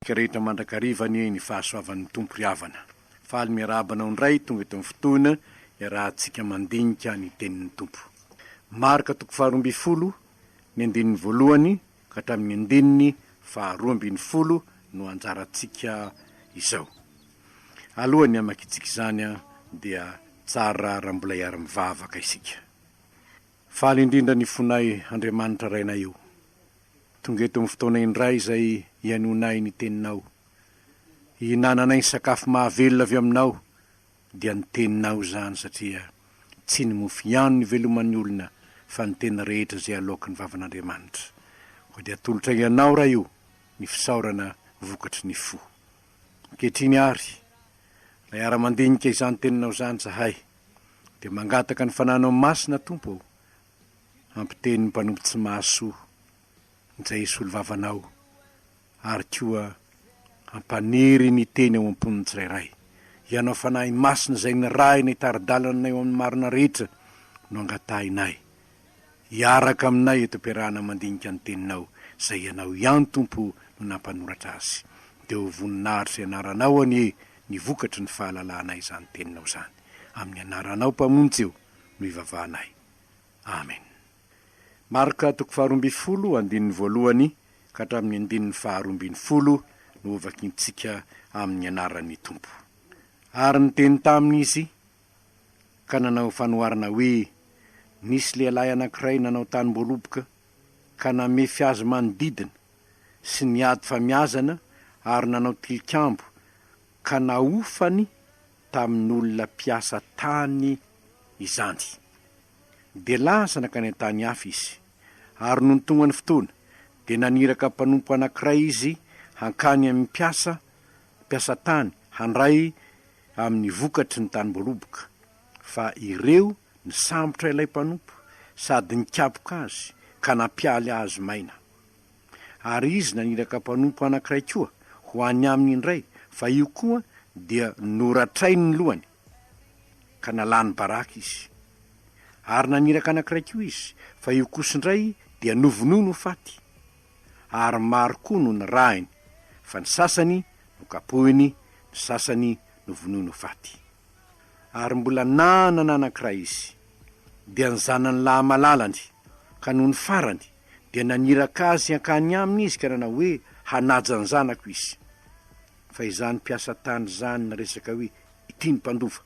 Rehetra mandrakarivany ny fahasoavan'ny tompo riavana. Faly miarabanao indray tonga eto amin'ny fotoana iarahantsika mandinika ny tenin'ny tompo. Marka 12 ny andininy voalohany ka hatramin'ny andininy 12 no anjarantsika izao. Alohany amakitsika izany dia tsara raha mbola iara-mivavaka isika. Faly indrindra ny fonay Andriamanitra rainay io. Tonga eto amin'ny fotoana indray izay ianonay ny teninao. Ihinananay ny sakafo mahavelona avy aminao dia ny teninao zany satria tsy ny mofo ihany ny veloman'ny olona fa ny tena rehetra izay aloky ny vavan'Andriamanitra. Ko dia atolotra ianao raha io ny fisaorana vokatry ny fo. Ankehitriny ary, ilay ara-mandinika izany teninao zany zahay, dia mangataka ny fananao masina tompo ao, ampiteny ny mpanompo tsy mahasoa izay isolo vavanao, ary koa ampaniry ny teny ao am-poniny tsirairay. Ianao fanahy masina izay ny ray ny taridalana eo amin'ny marina rehetra no angatahinay. Iaraka aminay eto am-piarahana mandinika ny teninao, izay ianao ihany tompo no nampanoratra azy. Dia ho voninahitra ianaranao ny vokatry ny fahalalanay izany teninao zany. Amin'ny anaranao mpamonjy eo no ivavahanay. Amen. Marka 12 andininy voalohany ka hatramin'ny andininy 12 no vakintsika amin'ny anaran'ny tompo. Ary niteny tamin'izy ka nanao fanoharana hoe, nisy lehilahy anankiray nanao tanim-boaloboka ka namefy azy manodidina sy niady famiazana ary nanao tilikambo ka naofany tamin'olona mpiasa tany izany. Dia lasa nakany an-tany hafa izy. Ary noho ny tonga ny fotoana dia naniraka mpanompo anankiray izy hankany amin'ny mpiasa tany handray amin'ny vokatry ny tanim-boaloboka. Fa ireo nisambotra ilay mpanompo sady nikapoka azy ka nampialy azy maina. Ary izy naniraka mpanompo anankiray koa ho any aminy indray, fa io koa dia noratrainy ny lohany ka nalany baraka izy. Ary naniraka anankiray koa izy, fa io kosa indray dia novonono faty. Ary maro koa no nirahiny, fa ny sasany no kapohiny, ny sasany no vonono faty. Ary mbola nanana anankiray izy, dia ny zanany lahy malalany, ka noho ny farany dia naniraka azy hankany aminy izy ka nanao hoe hanaja ny zanako izy. Fa izany mpiasa tany zany naresaka hoe, ity ny mpandova,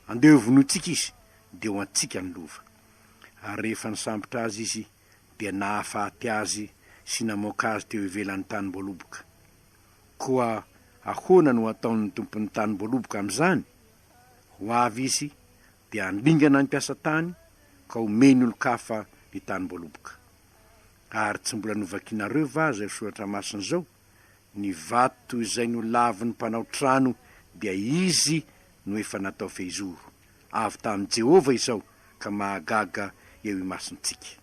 andeho vonotsika izy dia ho antsika ny lova. Ary rehefa nisambotra azy izy dia nahafaty azy sy namoaka azy teo ivelan'ny tanim-boaloboka. Koa ahoana no ataon'ny tompon'ny tanim-boaloboka amin'izany? Ho avy izy dia andingana ny mpiasa tany ka omeny olo-kafa ny tanim-boaloboka. Ary tsy mbola novakinareo va zay soratra masina zao? Ny vato izay no lavy ny mpanao trano dia izy no efa natao fehizoro. Avy tamin'i Jehova izao ka mahagaga eo imasontsika.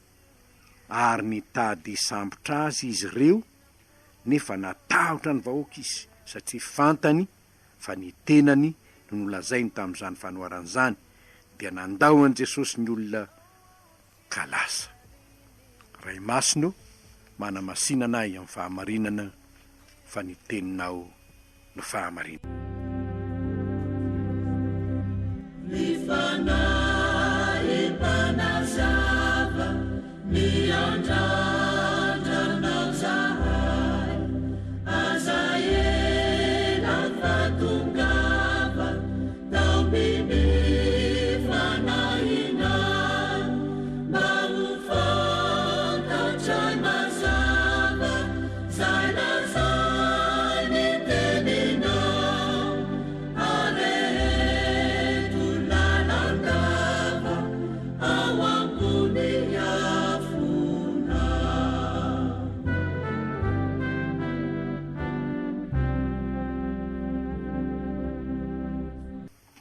Ary nitady sambotra azy izy ireo, nefa natahotra ny vahoaka izy, satria fantany fa ny tenany no nolazainy tamin'izany fanoharana izany, dia nandao an' Jesosy ny olona ka lasa. Ray masino, manamasinanay amin'ny fahamarinana, fa ny teninao no fahamarinana.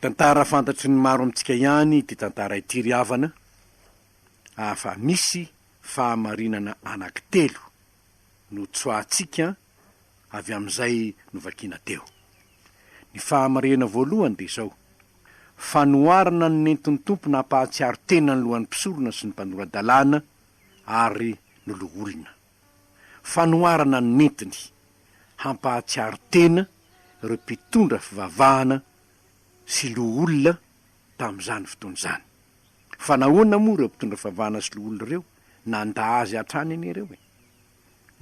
Tantara fantatry ny maro amintsika ihany ty tantara ity riavana, fa misy fahamarinana anankitelo no tsoatsika avy amin'izay novakina teo. Ny fahamarina voalohany dia izao: fanoharana ny nentin'ny tompo nampahatsiaro tena ny lohan'ny mpisorona sy ny mpanora-dalàna ary noloholona. Fanoharana ny nentiny hampahatsiaro tena ireo mpitondra fivavahana sy loha olona tamin'izany fotoana izany. Fa nahoana moa ireo mpitondra fivavahana sy loha olona ireo? Nanda azy hatrany eny ireo e,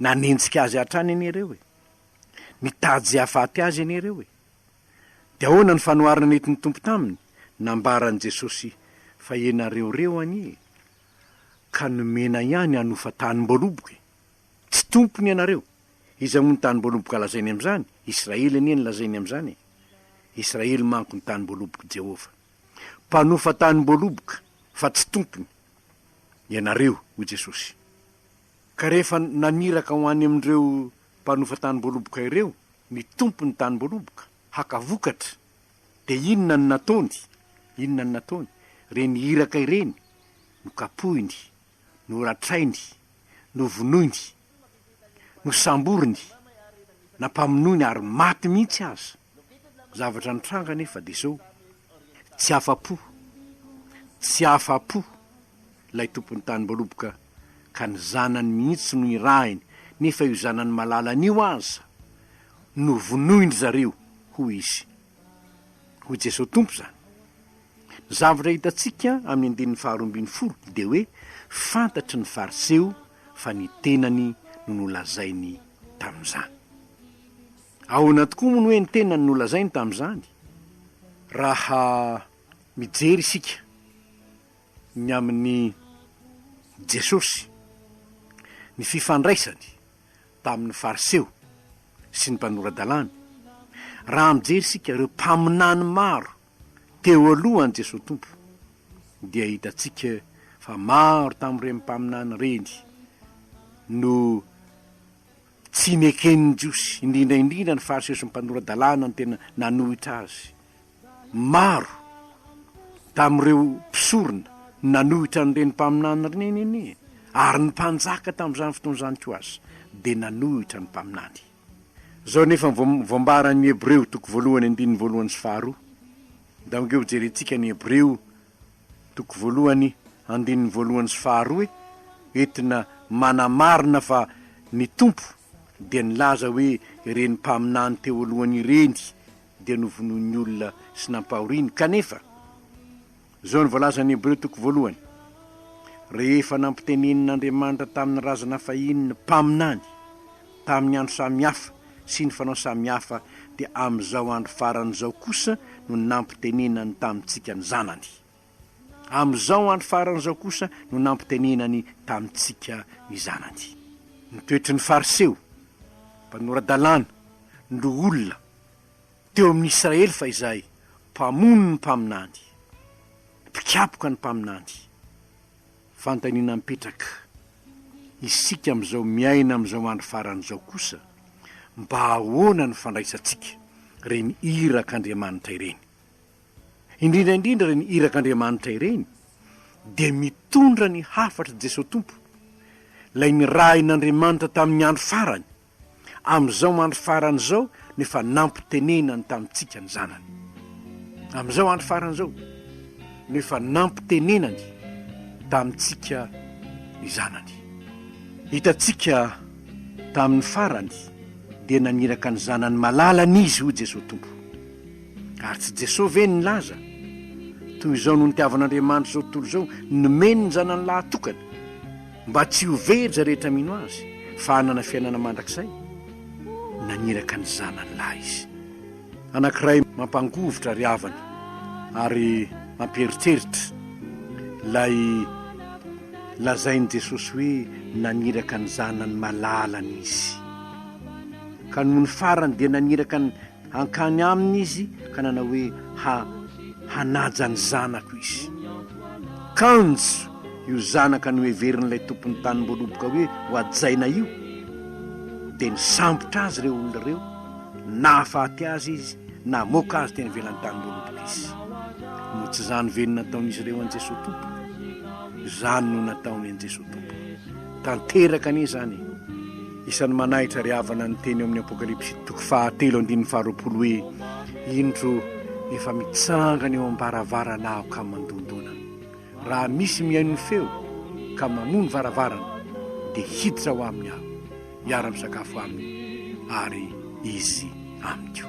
nanenjika azy hatrany eny ireo e, nitady zay hahafaty azy eny ireo e. De ahoana ny fanoharana nentin'ny tompo taminy? Nambaran'i Jesosy fa ianareo reo anie ka nomena ihany hanofa tany-mboaloboka. Tsy tompony ianareo. Iza moa ny tany-mboaloboka lazainy amin'izany? Israely anie ny lazainy amin'izany e. Israely manko ny tany-mboaloboka Jehova. Mpanofa tany-mboaloboka fa tsy tompony ianareo hoy Jesosy. Ka rehefa naniraka ho any amin'ireo mpanofa tany-mboaloboka ireo ny tompony tany-mboaloboka hakavokatra, de inona ny nataony? Inona ny nataony? Reny iraka ireny no kapohiny, no ratrainy, no vonoiny, no samboriny, nampamonoiny ary maty mihitsy aza. Zavatra nitranga nefa de zao, tsy afa-po lay tompony tany-mboaloboka ka ny zanany mihitsy no irahiny, nefa io zanany malala an'io aza no vonoiny zareo hoy izy. Hoy Jesosy tompo zany. Zavatra hitatsika amin'ny 2:12 de hoe fantatry ny fariseo fa ny tenany no nolazainy tamin'izany. Ahoana tokoa moa hoe ny tenany nolazainy tamin'izany? Raha mijery isika ny amin'ny Jesosy ny fifandraisany tamin'ny fariseo sy ny mpanora-dalàna, raha mijery isika ireo mpaminany maro teo alohan'i Jesosy tompo, dia hitatsika fa maro tamin'ireny mpaminany reny no tsy meken'ny Jiosy, indrindraindrindra ny fariseo sy ny mpanora-dalàna no tena nanohitra azy. Maro tamin'ireo mpisorona nanohitra n'ireny mpaminany reny eny, ary ny mpanjaka tamin'izany fotoan'izany koa azy de nanohitra ny mpaminany. Zao nefa voambaran'ny Hebreo 1:1-2. Dangeo jerentsika ny Hebreo 1:1-2 hoe entina manamarina fa ny tompo dia nilaza hoe ireny mpaminany teo alohany ireny dia novonoin'ny olona sy nampahoriny. Kanefa zao ny voalazan'ny Hebreo 1:1, rehefa nampitenen'Andriamanitra tamin'ny razana fahin'ny mpaminany tamin'ny andro samihafa sy ny fanao samihafa, dia amin'izao andro faran'izao kosa no nampitenenany tamintsika ny zanany. Amin'izao andro faran'izao kosa no nampitenenany tamintsika ny zanany. Ny toetry ny fariseo, mpanora-dalàna, no olona teo amin'ny Israely fa izay mpamono ny mpaminany, mpikapoka ny mpaminany. Fantaniana mipetraka isika amin'izao miaina amin'izao andro faran'izao kosa, mba ahoana ny fandraisantsika reny irak'Andriamanitra ireny. Indrindraindrindra reny irak'Andriamanitra ireny dia mitondra ny hafatra Jesosy tompo, lay ny rahin'Andriamanitra tamin'ny andro farany, amin'izao andro faran'izao nefa nampitenenany tamintsika ny zanany. Amin'izao andro faran'izao nefa nampitenenany tamintsika ny zanany. Hitatsika tamin'ny farany dia naniraka ny zanany malala n'izy hoy Jesosy tompo. Ary tsy Jesosy ve nilaza toy izao no nitiavan'Andriamanitra zao tontolo zao nomeny ny zanany lahatokana mba tsy ho veja rehetra mino azy fa hanana fiainana mandrakizay? Naniraka ny zanany lahy izy. Anankiray mampangovotra ry havana ary mampieritreritra lay lazainy Jesosy hoe naniraka ny zanany malalany izy, ka noho ny farany dia naniraka ny hankany aminy izy ka nanao hoe hanaja ny zanako izy. Kanjo io zanaka no heverin'ilay tompony tany-mboaloboka hoe ho ajaina io, dia nisambotra azy ireo olona ireo, nahafaty azy izy, namoaka azy teny ivelan'ny tany-mboaloboka izy. No tsy zany veny nataon'izy ireo an' Jesosy tompo, zany no nataony an' Jesosy tompo. Tanteraka anie zany. Isan'ny manahitra ry havana ny teny amin'ny Apokalipsy 7:12 hoe indro efa mitsangana eo am-baravarana aho ka mandondona. Raha misy mihaino ny feo ka mamono varavarana dia hiditra ho aminy aho, hiara-misakafo aminy ary izy amiko.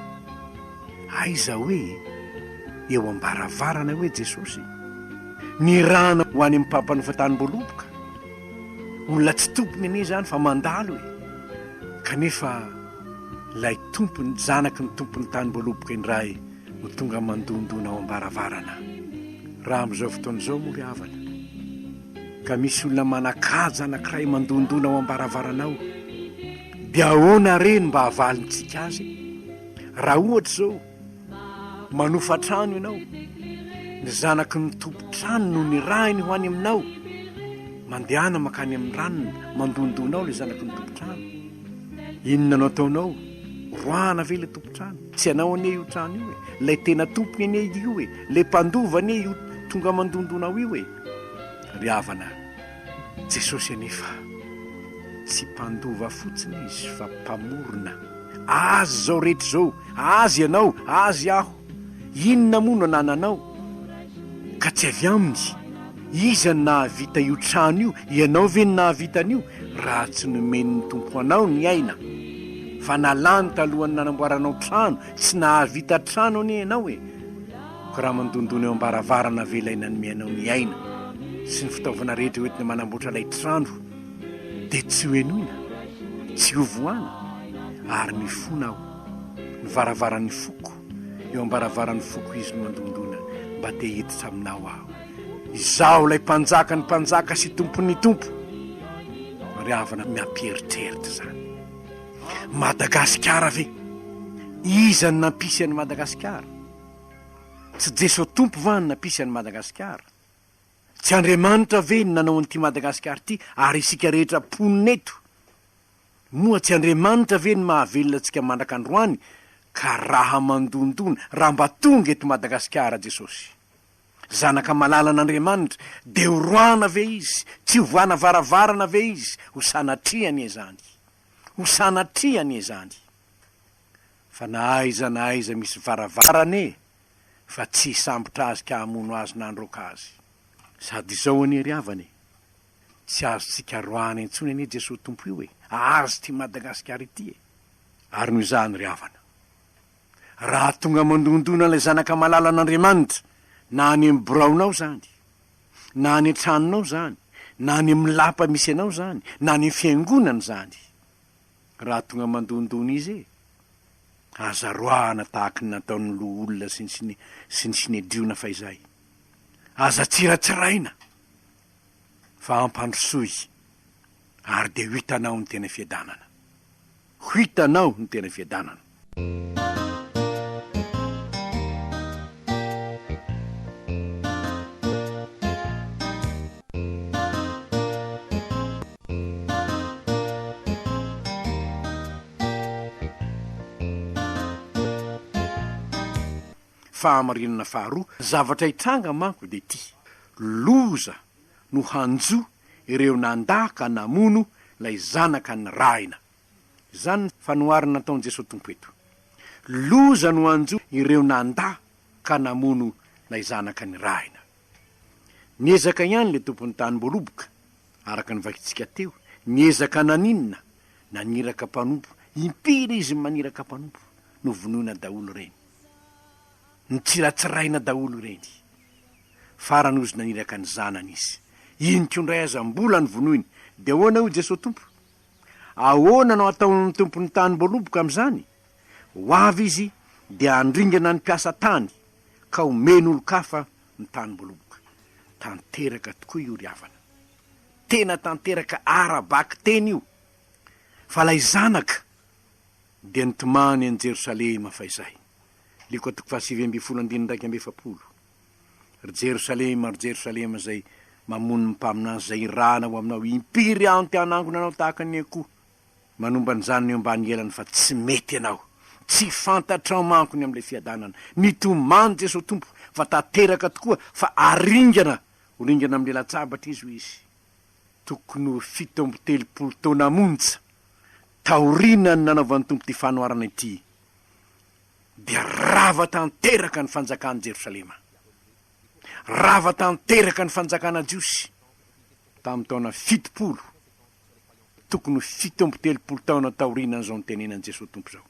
Aiza hoe eo ambaravarana hoe Jesosy ny rana ho any amin'ny pampanofatany-boaloboka, olona tsy tompony anie zany fa mandalo kanefa lay tompony, zanaky ny tompony tany-boaloboka indray ho tonga mandondona ao ambaravarana. Raha amin'izao fotoana izao moa ry havana, ka misy olona manakaja anankiray mandondona ao ambaravaranao, dia ahoana reny mba havalontsika azy? Raha ohatra zao manofa trano ianao, ny zanaky ny tompo-trano no ny rahiny ho any aminao, mandehana makany amin'ny ranony mandondonao le zanaky ny tompo-trano, inona no ataonao? Roana ve le tompo-trano? Tsy anao anie io trano io lay tena tompony anie io le mpandova anie io tonga mandondonao io ry havana. Jesosy anefa tsy mpandova fotsiny izy fa mpamorona. Azy zao rehetra zao, azy ianao, azy aho, inona moa no anananao? Ka tsy avy aminy iza ny nahavita io trano io? Ianao ve ny nahavitany io? Raha tsy nomen'ny tompo anao ny aina, fa nalany talohany nanamboaranao trano, tsy nahavita trano anie ianao ka raha mandondona eo ambaravarana ve ilay nanomeanao ny aina sy ny fitaovana rehetra hoentina manamboatra ilay trano, dia tsy hoenoina, tsy hovoana, ary mifona aho ny varavaran'ny foko, eo ambaravarany foko izy no mandondona mba te hiditra aminao aho. Izaho lay mpanjaka ny mpanjaka sy tompony tompo. Ry havana miampieritreritra zany. Madagasikara ve? Iza ny nampisy an'i Madagasikara? Tsy Jesosy tompo va ny nampisy an'i Madagasikara? Tsy Andriamanitra ve ny nanao an'ity Madagasikara ity ary isika rehetra ponina eto? Moa tsy Andriamanitra ve ny mahavelona antsika mandrak'androany ka raha mandondona raha mba tonga eto Madagasikara Jesosy? Zanaka malala an'Andriamanitra dia ho roana ve izy? Tsy ho voana varavarana ve izy? Ho sanatriany zany, ho sanatriany zany. Fa na aiza misy varavarane fa tsy sambotra azy ka hamono azy na androka azy. Sady izao anie ry havany, tsy azotsika roana intsony anie Jesosy tompo io azy ty Madagasikara ity Ary noho izany ry havana, raha tonga mandondona ilay zanaka malala an'Andriamanitra, na any amin'ny biraonao zany, na any an-tranonao zany, na any amin'ny lapa misy anao zany, na any amin'ny fiangonana zany, raha tonga mandondona izy aza roana tahaka ny nataon'ny loha olona sy ny sinedriona fa izay, aza tsiratsiraina fa ampandrosoy, ary dia ho hitanao ny tena fiadanana, ho hitanao ny tena fiadanana. Fahamarinana faharoa, zavatra hitranga manko dia ty: loza no hanjo ireo nandaka namono lay zanaka ny rahina. Zany fanoharana nataon'i Jesosy tompo eto. Loza no hanjo ireo nandaka namono lay zanaka ny rahina. Niezaka ihany le tompony tany-boaloboka, araka ny vakitsika teo, niezaka naninona, naniraka mpanompo, impiry izy maniraka mpanompo, no vonoina daholo reny, ny tsiratsiraina daholo reny, farany ozy naniraka ny zanany izy. Iniko indray aza mbola ny vonoiny, dia ahoana ho Jesosy tompo? Ahoana no ataon'ny tompony tany-boaloboka amin'izany? Ho avy izy dia andringana ny mpiasa tany ka omeny olo-kafa ny tany-boaloboka. Tanteraka tokoa io ry havana, tena tanteraka ara-baky teny io. Fa lay zanaka dia nitomany an'i Jerosalema fa izay. Liko 7:1 ry Jerosalema zay mamono ny mpaminany zay rana ho aminao, impiry aho ny tianangona anao tahaka ny akoho. Manomba ny zanany eo ambany elany fa tsy mety anao, tsy fantatrao manko ny amin'ilay fiadanana. Nitomany Jesosy tompo fa tanteraka tokoa, fa aringana, ho ringana amin'ny latsabatra izy ho izy. Tokony ho 7-telopolo taona monja taorina ny nanaovan'ny tompo ty fanoharana ity, dia rava tanteraka ny fanjakany Jerosalema, rava tanteraka ny fanjakana Jiosy tamin'ny taona 70, tokony 7-telopolo taona taorina n'izao ny tenenan Jesosy tompo zao.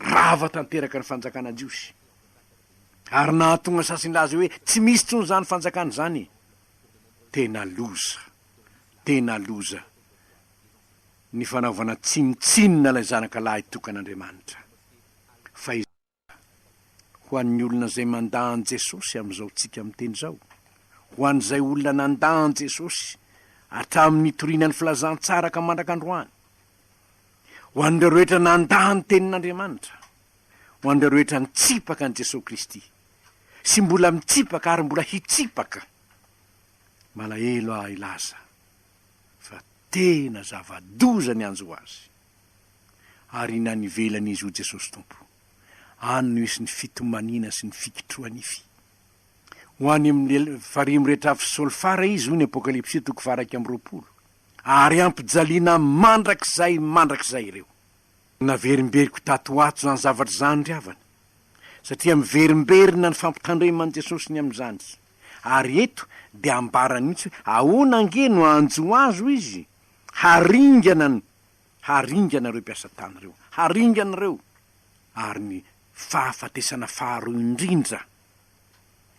rava tanteraka ny fanjakana jiosy. Ary nahatonga sasinlaza hoe tsy misy tsony zany fanjakana zany. Tena loza ny fanaovana tsinotsinona ilay zanaka lahy tokan'Andriamanitra. Fa ho an'ny olona zay mandany Jesosy am'izao tsika miteny zao, ho an'izay olona nandany Jesosy hatramin'ny torianany filazantsara ka mandrak'androany, ho an'ireo rehetra nandany tenin'Andriamanitra, ho an'ireo rehetra nitsipaka an' Jesosy Kristy sy mbola mitsipaka ary mbola hitsipaka, malahelo ilaza fa tena zava-doza ny anjo azy ary nanivelany izy ho Jesosy Tompo. Any no isy ny fitomanina sy ny fikitroanify. Ho any amin'ny farimy rehetra afisolo fara izy ho ny Apokalipsy 2:20, ary ampijaliana mandrakizay ireo. Naverimberiko tato ato zany zavatra zany riavana, satria miverimberina ny fampitandremany Jesosy ny am'izany. Ary eto dia ambarany mihitsy ahoana ange no anjo azo izy haringana reo mpiasa tany reo, haringana reo. Ary ny fahafatesana faharoa indrindra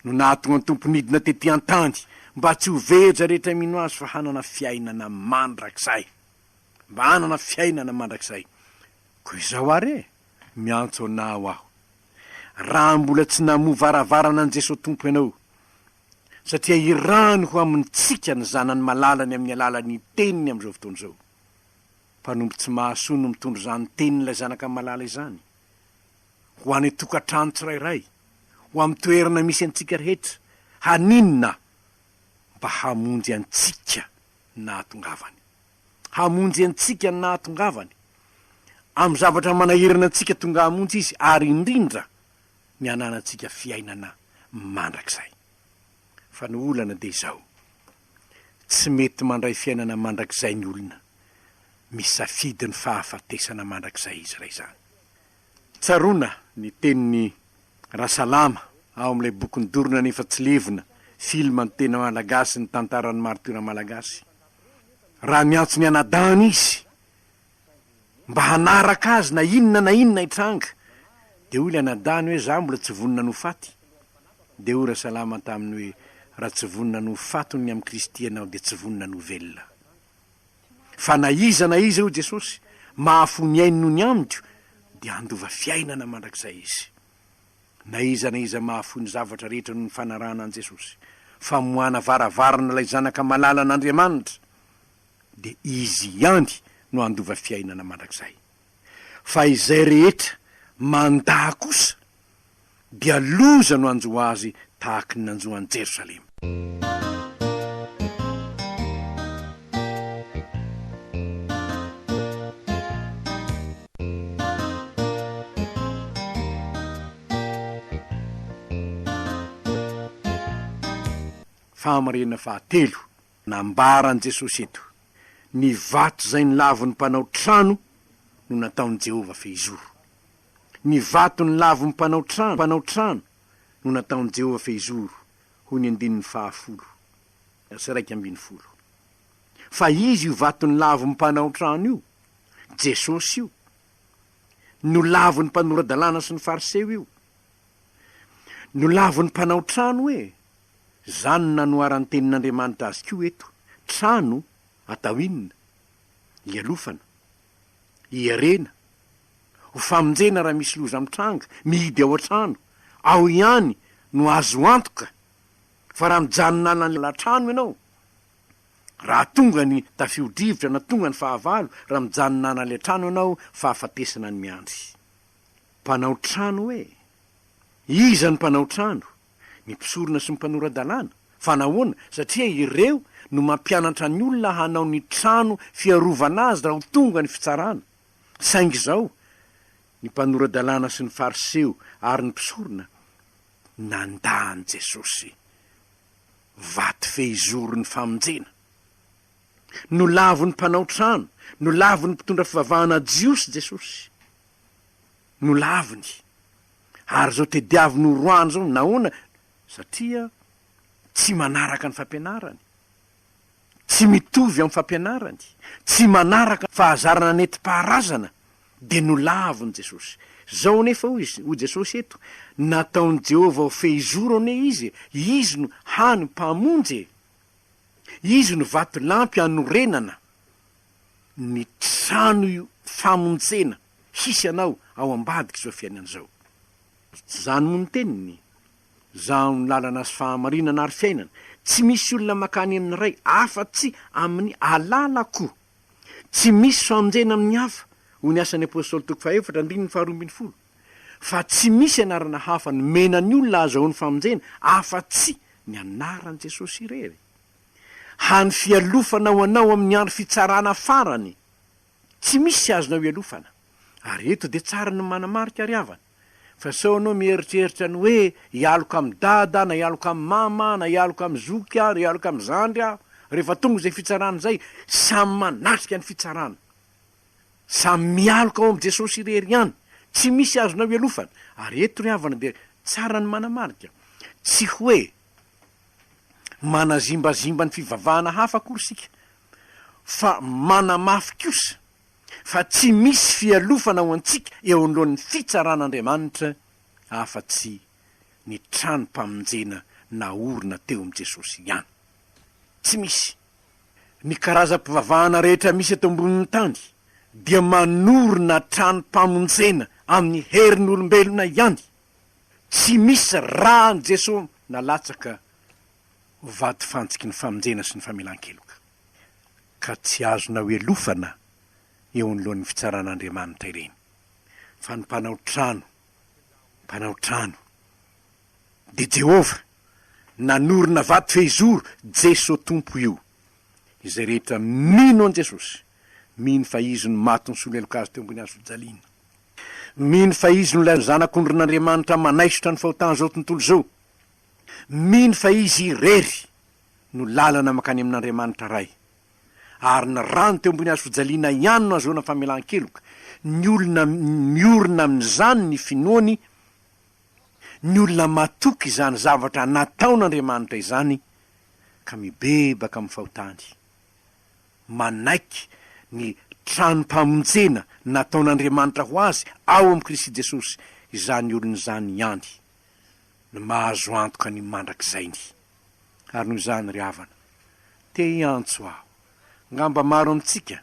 no nahatonga ny tompo nidina tetỳ an-tany mba tsy ho veja rehetra mino azy fa hanana fiainana mandrakizay. Ko izao are miantso anao aho, raha mbola tsy namovaravarana an Jesosy Tompo ianao, satria irano ho amintsika ny zanany malalany amin'ny alalany teniny am'izao fotoana izao. Mpanompo tsy mahasoa no mitondro zany tenin'ilay zanaka malala izany ho any tokantrano tsirairay, ho amin'ny toerana misy antsika rehetra, haninona mba hamonjy antsika nahatongavany, amin'ny zavatra manahirana antsika tonga hamonjy izy, ary indrindra ny ananantsika fiainana mandrakizay. Fa ny olana dia izao, tsy mety mandray fiainana mandrakizay ny olona misafidy ny fahafatesana mandrakizay izy ray zany. Tsaroana ny tenin'ny Rasalama ao amin'ilay boky Dorona nefa tsy levona, filma ny tena malagasy, ny tantaran'ny martyra malagasy. Raha miantso ny anadany izy mba hanaraka azy na inona hitranga, de hoy ilay anadany hoe za mbola tsy vonona no faty. De hoy Rasalama taminy hoe raha tsy vonona no fatony amin'ny Kristy ianao de tsy vonona no velona. Fa na iza ho Jesosy mahafony ainy noho ny amiko dia handova fiainana mandrakizay izy. Na iza mahafony zavatra rehetra noho ny fanarahana an Jesosy, fa moana varavarana ilay zanaka malala an'Andriamanitra, de izy ihany no handova fiainana mandrakizay. Fa izay rehetra mandà kosa dia loza no anjo azy tahaky ny nanjoan'i Jerosalema. Famarena fahatelo, nambaran Jesosy eto, ny vato zay ny lavon'ny mpanao trano no nataon'i Jehova fehizoro. Ny vato ny lavon'ny mpanao trano no nataon'i Jehova fehizoro, ho ny 10:10. Fa izy io vato ny lavon'ny mpanao trano io, Jesosy io, no lavon'ny mpanoradalàna sy ny fariseo io, no lavon'ny mpanao trano zany nanoaran'ny tenin'Andriamanitra azy koa eto. Trano atao inona? Ialofana, iarena, ho famonjena raha misy loza mitranga, mihidy ao an-trano, ao ihany no azo antoka. Fa raha mijanona la trano ianao, raha tonga ny tafio-drivotra na tonga ny fahavalo, raha mijanona na le trano ianao, fahafatesana ny miandry. Mpanao trano iza ny mpanao trano? Ny mpisorona sy ny mpanoradalàna. Fa nahoana? Satria ireo no mampianatra ny olona hanao ny trano fiarovana azy raha ho tonga ny fitsarana. Saingy izao ny mpanoradalàna sy ny fariseo ary ny mpisorona nandany Jesosy vato fehizoro ny famonjena. No lavon'ny mpanao trano, no lavon'ny mpitondra fivavahana jiosy Jesosy, no lavony. Ary zao tediavy no roany zao, nahoana? Satria tsy manaraka ny fampianarany, tsy mitovy amin'ny fampianarany, tsy manaraka fahazarana neti-paharazana, de no lavony Jesosy. zao nefa ho Jesosy eto nataony Jehova ho fehizoro ane izy no hany mpamonjy izy no vato lampy anorenana ny trano famonjena hisy anao ao ambadiky zao fiainan'izao zany moa ny teniny zaho ny lalana sy fahamarinana ary fiainana tsy misy olona makany amin'ny ray afa-tsy amin'ny alalako tsy misy famonjena amin'ny hafa ho ny asan'ny apôstôly toko faefatra andininy faharoambin'ny folo fa tsy misy anarana hafa ny mena ny olona azahoany famonjena afa-tsy ny anaran' Jesosy irery hany fialofana ho anao amin'ny andro fitsarana farany tsy misy azonao ialofana ary eto de tsara ny manamarika ry havana fa sao anao mieritreritra ny hoe ialoka amin'ny dada na ialoka amin'ny mama na ialoka amin'ny zoky ary ialoka amin'ny zandry aho rehefa tonga zay fitsarana zay samy manatrika ny fitsarana samy mialoka ao am' Jesosy irery ihany tsy misy azonao ialofana ary eto ry havana de tsara ny manamarika tsy hoe manazimbazimba ny fivavahana hafa akory sika fa manamafy kosa fa tsy misy fialofana ho antsika eo anolohan'ny fitsaran'Andriamanitra afa-tsy ny trano mpamonjena na orina teo am' Jesosy ihany tsy misy ny karazam-pivavahana rehetra misy eto ambonin'ny tany dia manorina trano mpamonjena amin'ny herin'olombelona ihany tsy misy raha ny Jesosy nalatsaka vaty fantsiky ny famonjena sy ny famelan-keloka ka tsy azonao ialofana eo anolohan'ny fitsaran'Andriamanitra ireny fa ny mpanao trano de Jehova nanorina vaty fehizoro Jesosy tompo io izay rehetra mino an' Jesosy mino fa izy no maty ny soleloko azy teo ambony hazo fijaliana mino fa izy no ilay zanak'ondrin'Andriamanitra manaisotra ny fahotana zao tontolo zao mino fa izy irery no lalana makany amin'Andriamanitra ray ary ny rano teo ambony hazo fijaliana ihany no azoana famelan-keloka ny olona miorina amin'izany ny finoany ny olona matoky izany zavatra nataon'Andriamanitra izany ka mibebaka amin'ny fahotany manaiky ny trano-mpamonjena nataon'Andriamanitra ho azy ao am' Kristy Jesosy izany olona izany ihany ny mahazo antoka ny mandrak'izayny ary noho izany ry havana te hiantso aho ngamba maro amitsika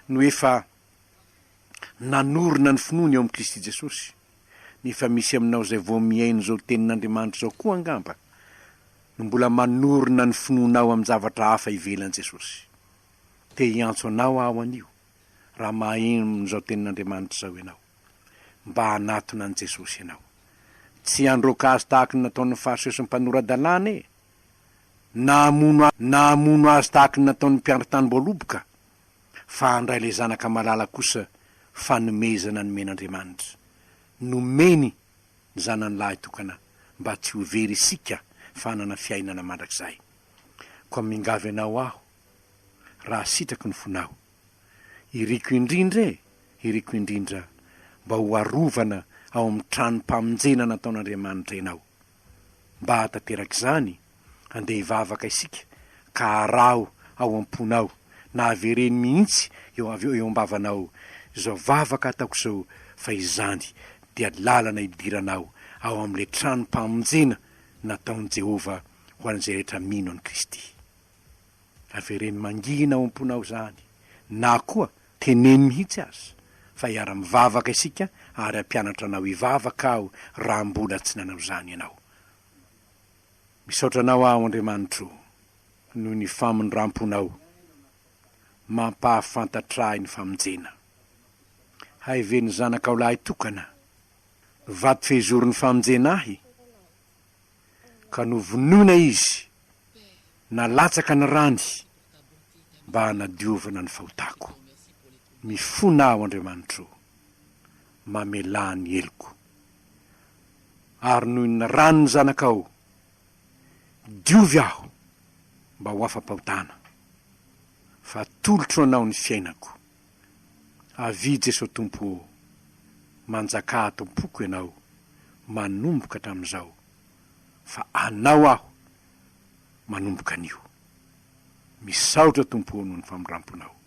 no efa nanorina ny finoany eo am' Kristy Jesosy nefa misy aminao zay vao miaino zao tenin'Andriamanitra zao koa angamba no mbola manorina ny finoanao am' zavatra hafa ivelan' Jesosy te hiantso anao aho anio raha maheno zao tenin'Andriamanitra zao ianao mba hanatona an' Jesosy ianao tsy androka azy tahaky ny nataon'ny fariseusy mpanorad-dalàna nahamono azy tahaky ny nataon'ny mpiandry-tany-boaloboka fa andray le zanaka malala kosa fanomezana ny men'Andriamanitra nomeny ny zanany lahy tokana mba tsy ho very isika fanana fiainana mandrak'izay koa mingavy anao aho raha sitraky ny fonao iriko indrindra mba ho arovana ao am' trano-mpamonjena nataon'Andriamanitra ianao mba hataterak'izany andeha hivavaka isika ka araho ao am-ponao na avereny mihitsy eo am-bavanao zao vavaka ataoko zao fa izany dia lalana idiranao ao am'le trano-mpamonjena nataon' Jehova ho an'izay rehetra mino an'i Kristy avereny mangina ao am-ponao zany na koa teneny mihitsy azy fa hiara-mivavaka isika ary ampianatra anao hivavaka aho raha mbola tsy nanao zany ianao misaotranao aho Andriamanitro noho ny famindramponao mampahafantatrahy ny famonjena haiveny zanaka ao lahy tokana vaty fehizoro ny famonjena ahy ka novonoina izy nalatsaka ny rany mba hanadiovana ny fahotako mifona aho Andriamanitro mamela ny eloko ary noho ny rano ny zanakao diovy aho mba ho afa-pahotana fa tolotro anao ny fiainako avy Jesosy tompo manjaka ato-poko ianao manomboka hatram'izao fa anao aho manomboka anio misaotra tompo noho ny famindramponao